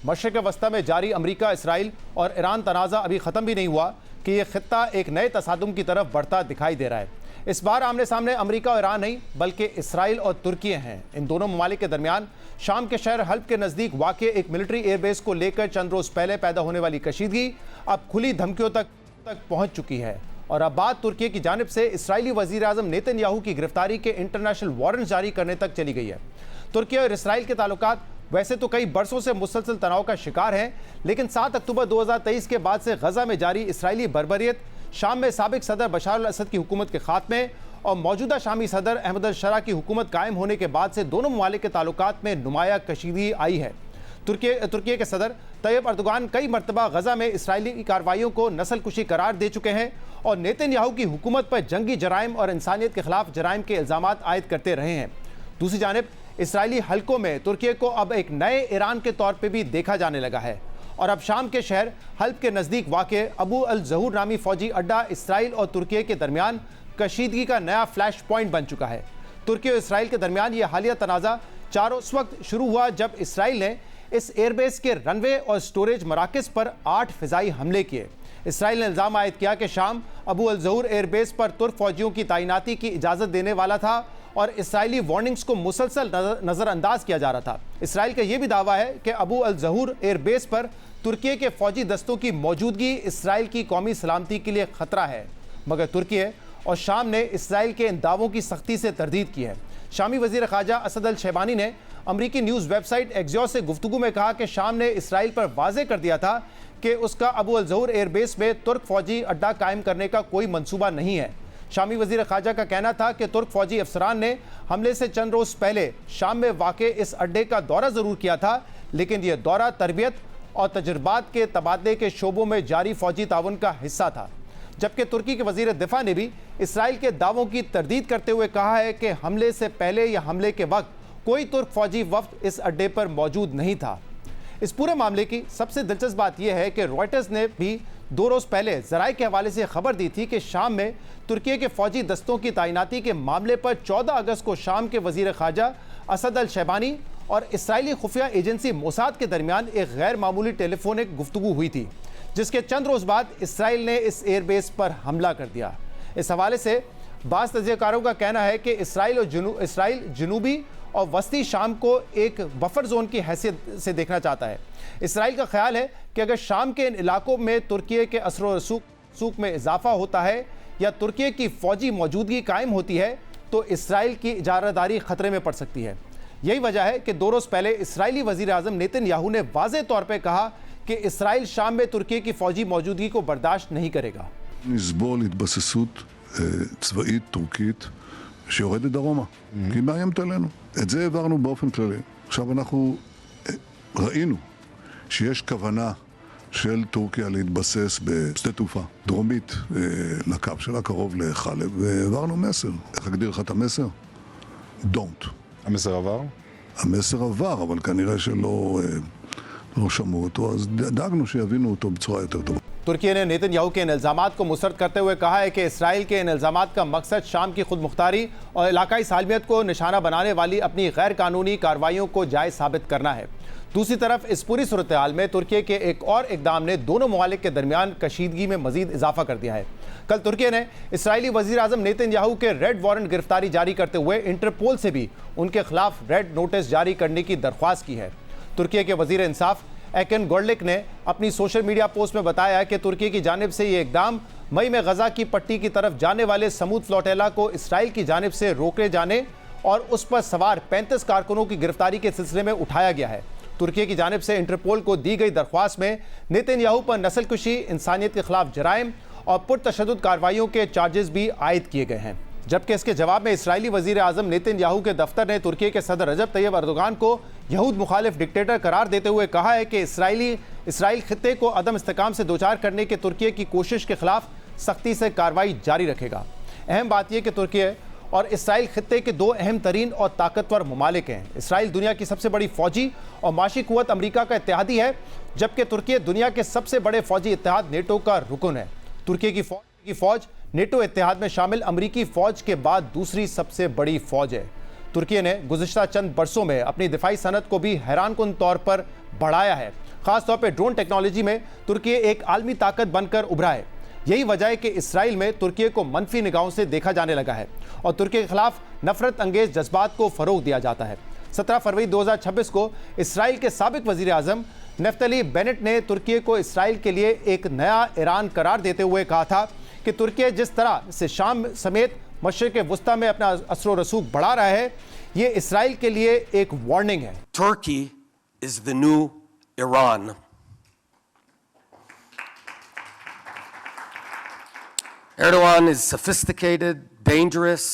मशरिक़ वस्ता में जारी अमरीका, इसराइल और ईरान तनाज़ा अभी ख़त्म भी नहीं हुआ कि यह खित्ता एक नए तसादुम की तरफ बढ़ता दिखाई दे रहा है। इस बार आमने सामने अमरीका और ईरान नहीं बल्कि इसराइल और तुर्की हैं। इन दोनों ममालिक के दरमियान शाम के शहर हल्ब के नज़दीक वाक़े एक मिलिट्री एयरबेस को लेकर चंद रोज़ पहले पैदा होने वाली कशीदगी अब खुली धमकियों तक पहुँच चुकी है और अब बात तुर्की की जानिब से इसराइली वज़ीर-ए-आज़म नेतन्याहू की गिरफ्तारी के इंटरनेशनल वारंट जारी करने तक चली गई है। तुर्की और इसराइल के ताल्लुकात वैसे तो कई बरसों से मुसलसल तनाव का शिकार हैं, लेकिन 7 अक्टूबर 2023 के बाद से गजा में जारी इसराइली बर्बरियत, शाम में साबिक सदर बशार अल असद की हुकूमत के खात्मे और मौजूदा शामी सदर अहमद अल शरा की हुकूमत कायम होने के बाद से दोनों ममालिक के ताल्लुकात में नुमाया कशीदगी आई है। तुर्की के सदर तैयब अर्दोगान कई मरतबा गजा में इसराइली कार्रवाइयों को नस्लकुशी करार दे चुके हैं और नेतन्याहू की हुकूमत पर जंगी जराइम और इंसानियत के खिलाफ जराइम के इल्ज़ामात आयद करते रहे हैं। दूसरी जानिब इसराइली हलकों में तुर्की को अब एक नए ईरान के तौर पर भी देखा जाने लगा है और अब शाम के शहर हल्ब के नज़दीक वाक़े अबू अल ज़हूर नामी फ़ौजी अड्डा इसराइल और तुर्की के दरमियान कशीदगी का नया फ्लैश पॉइंट बन चुका है। तुर्की और इसराइल के दरमियान ये हालिया तनाज़ा उस वक्त शुरू हुआ जब इसराइल ने इस एयरबेस के रनवे और स्टोरेज मराकज़ पर 8 फ़िज़ाई हमले किए। इसराइल ने इल्ज़ाम आयद किया कि शाम अबू अल ज़हूर एयरबेस पर तुर्क फ़ौजियों की तैनाती की इजाज़त देने वाला था और इसराइली वार्निंग्स को मुसलसल नज़रअंदाज किया जा रहा था। इसराइल का यह भी दावा है कि अबू अल ज़हूर एयरबेस पर तुर्की के फ़ौजी दस्तों की मौजूदगी इसराइल की कौमी सलामती के लिए ख़तरा है, मगर तुर्की और शाम ने इसराइल के इन दावों की सख्ती से तरदीद की है। शामी वज़ीर ख़ारजा असद अल शैबानी ने अमरीकी न्यूज़ वेबसाइट एक्सियोस से गुफ्तगू में कहा कि शाम ने इसराइल पर वाज़े कर दिया था कि उसका अबू अल ज़हूर एयरबेस में तुर्क फ़ौजी अड्डा कायम करने का कोई मंसूबा नहीं है। शामी वज़ीर ख़ारजा का कहना था कि तुर्क फ़ौजी अफसरान ने हमले से चंद रोज़ पहले शाम में वाक़े इस अड्डे का दौरा ज़रूर किया था, लेकिन यह दौरा तरबियत और तजुर्बात के तबादले के शोबों में जारी फ़ौजी ताउन का हिस्सा था। जबकि तुर्की के वज़ीर दिफ़ा ने भी इसराइल के दावों की तरदीद करते हुए कहा है कि हमले से पहले या हमले के वक्त कोई तुर्क फ़ौजी वफ़द इस अड्डे पर मौजूद नहीं था। इस पूरे मामले की सबसे दिलचस्प बात यह है कि रॉयटर्स ने भी 2 रोज़ पहले ज़राए के हवाले से खबर दी थी कि शाम में तुर्की के फ़ौजी दस्तों की तैनाती के मामले पर 14 अगस्त को शाम के वज़ीर ख़ारजा असद अल शैबानी और इसराइली खुफिया एजेंसी मोसाद के दरमियान एक गैर मामूली टेलीफोनिक गुफ्तगू हुई थी, जिसके चंद रोज़ बाद इसराइल ने इस एयरबेस पर हमला कर दिया। इस हवाले से बाज़ तजज़ियाकारों का कहना है कि इसराइल जनूबी और वस्ती शाम को एक बफर जोन की हैसियत से देखना चाहता है। इसराइल का ख्याल है कि अगर शाम के इन इलाकों में तुर्की के असर व रसूख में इजाफा होता है या तुर्की की फ़ौजी मौजूदगी कायम होती है तो इसराइल की इजारादारी ख़तरे में पड़ सकती है। यही वजह है कि 2 रोज़ पहले इसराइली वज़ीर-ए-आज़म नेतन्याहू ने वाज़े तौर पर कहा कि इसराइल शाम में तुर्की की फ़ौजी मौजूदगी को बर्दाश्त नहीं करेगा। נסבול התבססות צבאית טורקית שיורדת דרומה, כי היא מאיימת עלינו. את זה העברנו באופן כללי. עכשיו אנחנו ראינו שיש כוונה של טורקיה להתבסס בשדה תעופה דרומית לקו שלה, קרוב לחלב, והעברנו מסר. איך אגדיר לך את המסר? Don't. המסר עבר? המסר עבר, אבל כנראה שלא שמעו אותו, אז דאגנו שיבינו אותו בצורה יותר טובה. तुर्की ने नेतन्याहू के इन इल्ज़ामात को मुस्तरद करते हुए कहा है कि इसराइल के इन इल्ज़ामात का मकसद शाम की खुद मुख्तारी और इलाकाई सालमियत को निशाना बनाने वाली अपनी गैर कानूनी कार्रवाइयों को जायज़ साबित करना है। दूसरी तरफ इस पूरी सूरत हाल में तुर्की के एक और इक़दाम ने दोनों ममालिक के दरमियान कशीदगी में मज़ीद इजाफा कर दिया है। कल तुर्की ने इसराइली वज़ीर-ए-आज़म नेतन्याहू के रेड वारंट गिरफ्तारी जारी करते हुए इंटरपोल से भी उनके खिलाफ रेड नोटिस जारी करने की दरख्वास्त की है। तुर्की के वज़ीर इंसाफ एकन गोरलिक ने अपनी सोशल मीडिया पोस्ट में बताया कि तुर्की की जानिब से ये इकदाम मई में गजा की पट्टी की तरफ जाने वाले समूद फ्लोटेला को इसराइल की जानिब से रोके जाने और उस पर सवार 35 कारकुनों की गिरफ्तारी के सिलसिले में उठाया गया है। तुर्की की जानिब से इंटरपोल को दी गई दरख्वास्त में नेतन्याहू पर नस्लकुशी, इंसानियत के खिलाफ जराइम और पुरतशद्दुद कार्रवाइयों के चार्जेस भी आयद किए गए हैं। जबकि इसके जवाब में इसराइली वज़ीर-ए-आज़म नेतन्याहू के दफ्तर ने तुर्की के सदर रजब तैयब अर्दोगान को यहूद मुखालिफ डिक्टेटर करार देते हुए कहा है कि इसराइल खित्ते को अदम इस्तेकाम से दोचार करने के तुर्की की कोशिश के खिलाफ सख्ती से कार्रवाई जारी रखेगा। अहम बात यह कि तुर्की और इसराइल खित्ते के 2 अहम तरीन और ताकतवर ममालिक हैं। इसराइल दुनिया की सबसे बड़ी फ़ौजी और माशी कुव्वत अमरीका का इत्तेहादी है, जबकि तुर्की दुनिया के सबसे बड़े फ़ौजी इत्तेहाद नेटो का रुकन है। तुर्की की फ़ौज नेटो इत्तेहाद में शामिल अमरीकी फ़ौज के बाद दूसरी सबसे बड़ी फ़ौज है। तुर्की ने गुज़िश्ता चंद बरसों में अपनी दिफाई सनत को भी हैरानकुन तौर पर बढ़ाया है, खासतौर पर ड्रोन टेक्नोलॉजी में तुर्की एक आलमी ताकत बनकर उभरा है। यही वजह है कि इसराइल में तुर्की को मनफी निगाहों से देखा जाने लगा है और तुर्की के खिलाफ नफरत अंगेज जज्बात को फरोग दिया जाता है। 17 फरवरी 2026 को इसराइल के साबिक वजीर आजम नेफ्तली बेनेट ने तुर्की को इसराइल के लिए एक नया ईरान करार देते हुए कहा था कि तुर्की जिस तरह से शाम समेत मशरिक़ वुस्ता में अपना असर व रसूख बढ़ा रहा है, ये इसराइल के लिए एक वार्निंग है। Turkey is the new Iran. Erdogan is sophisticated, dangerous,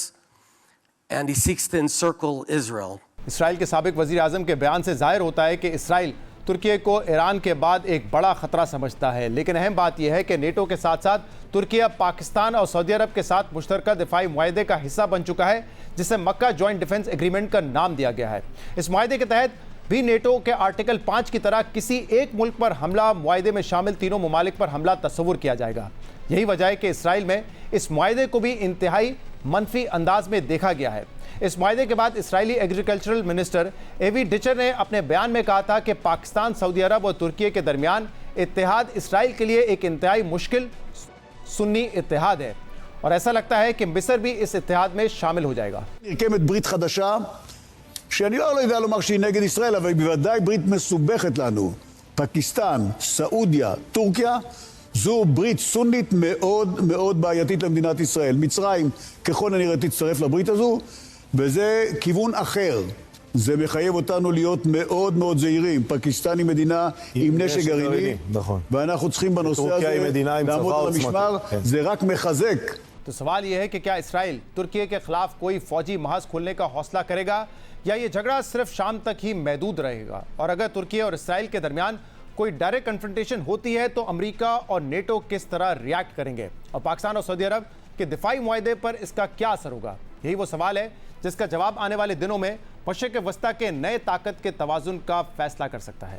and he seeks to encircle Israel. Israel के साबिक वजीर आजम के बयान से जाहिर होता है कि इसराइल तुर्की को ईरान के बाद एक बड़ा खतरा समझता है। लेकिन अहम बात यह है कि नेटो के साथ साथ तुर्की अब पाकिस्तान और सऊदी अरब के साथ मुश्तरका दिफाई मुआहदे का हिस्सा बन चुका है, जिसे मक्का जॉइंट डिफेंस एग्रीमेंट का नाम दिया गया है। इस मुआहदे के तहत भी नेटो के आर्टिकल 5 की तरह किसी एक मुल्क पर हमला मुआहदे में शामिल तीनों ममालिक पर हमला तस्वुर किया जाएगा। यही वजह है कि इसराइल में इस मुआहदे को भी इंतहाई मनफी अंदाज में देखा गया है। इस मुआहदे के बाद इसराइली एग्रीकल्चरल मिनिस्टर एवी डिचर ने अपने बयान में कहा था कि पाकिस्तान, सऊदी अरब और तुर्की के दरमियान इत्तेहाद इसराइल के लिए एक इंतहाई मुश्किल सुन्नी इत्तेहाद है और ऐसा लगता है कि मिस्र भी इस इत्तेहाद में शामिल हो जाएगा। נרקמת ברית חדשה, שאני לא יודע לומר שהיא נגד ישראל, אבל בוודאי ברית מסובכת לנו. פקיסטן, סעודיה, טורקיה, זו ברית סונית מאוד מאוד בעייתית למדינת ישראל. מצרים ככל הנראה תצטרף לברית הזו, וזה כיוון אחר. זה מחייב אותנו להיות מאוד מאוד זהירים. פקיסטן היא מדינה עם נשק גרעיני, ואנחנו צריכים בנושא הזה לעמוד על המשמר. זה רק מחזק. तो सवाल यह है कि क्या इसराइल तुर्की के खिलाफ कोई फौजी महाज खोलने का हौसला करेगा या ये झगड़ा सिर्फ शाम तक ही महदूद रहेगा? और अगर तुर्की और इसराइल के दरमियान कोई डायरेक्ट कन्फ्रंटेशन होती है तो अमेरिका और नेटो किस तरह रिएक्ट करेंगे और पाकिस्तान और सऊदी अरब के दिफाई मुआहदे पर इसका क्या असर होगा? यही वो सवाल है जिसका जवाब आने वाले दिनों में मशरिक़ वस्ता के नए ताकत के तवाज़ुन का फैसला कर सकता है।